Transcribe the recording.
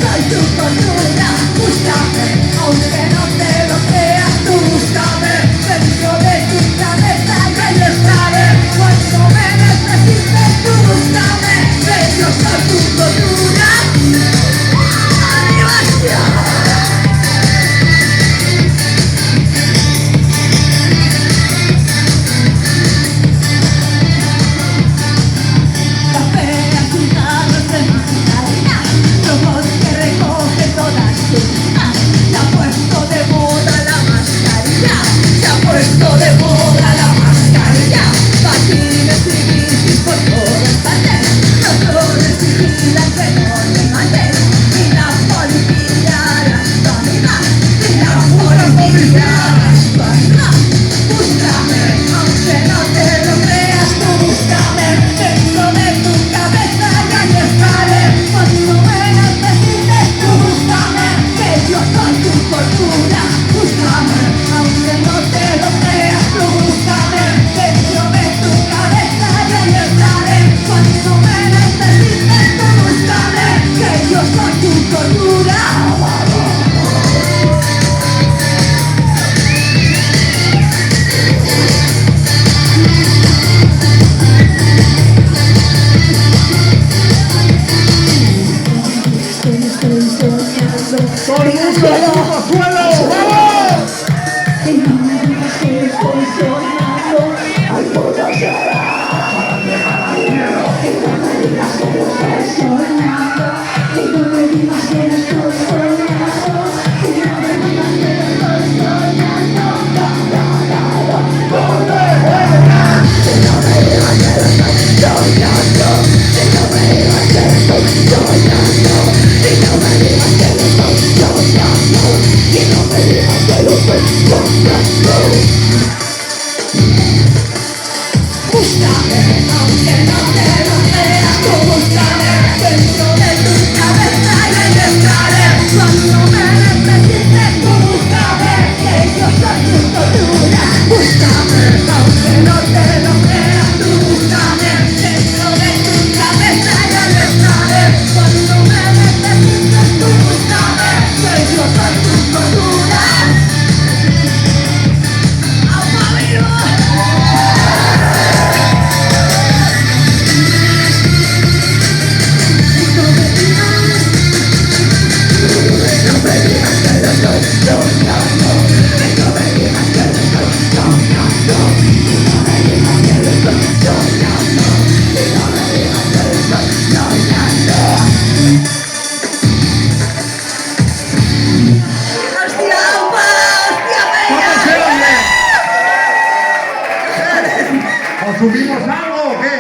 soy tu cordura. Búscame, aunque no te lo creas, tú búscame. Dentro de tu cabeza y ahí estaré. Cuando me necesites, tú búscame, que yo soy tu cordura. ¡Animación! Puesto de moda la mascarilla, patines y bicis por todas partes, no flores y giras que no te maten, ni la policía las tu amiga, ni la policía las tu amiga. Búscame, aunque no te lo creas, tú búscame, dentro de tu cabeza y ahí estaré. Cuando me necesites, tú búscame, que yo soy tu fortuna. Búscame, aunque no te lo creas, tú búscame, dentro de tu cabeza y ahí estaré. Cuando me necesites, tú búscame, que yo soy tu cordura. Estoy soñando. ¡Todo el mundo al suelo! ¡Vamos! Y no me digas que estoy soñando. Ay, por la cara. Y no me digas que estoy soñando. Y no me digas que estoy soñando. Y no me digas que estoy soñando. Y no me digas que estoy soñando. Y no me digas que estoy soñando. Y no me digas que estoy soñando. Y no me digas que lo estoy soñando. Búscame, aunque no te lo creas, tú búscame, dentro de tu cabeza y ahí estaré. Cuando me necesites, tú búscame, que yo soy tu cordura. Búscame, aunque no te lo creas, tú búscame, dentro de tu cabeza y ahí estaré. Cuando me necesites, tú búscame, que yo soy tu cordura. ¡Alma viva! ¿Consumimos algo o qué?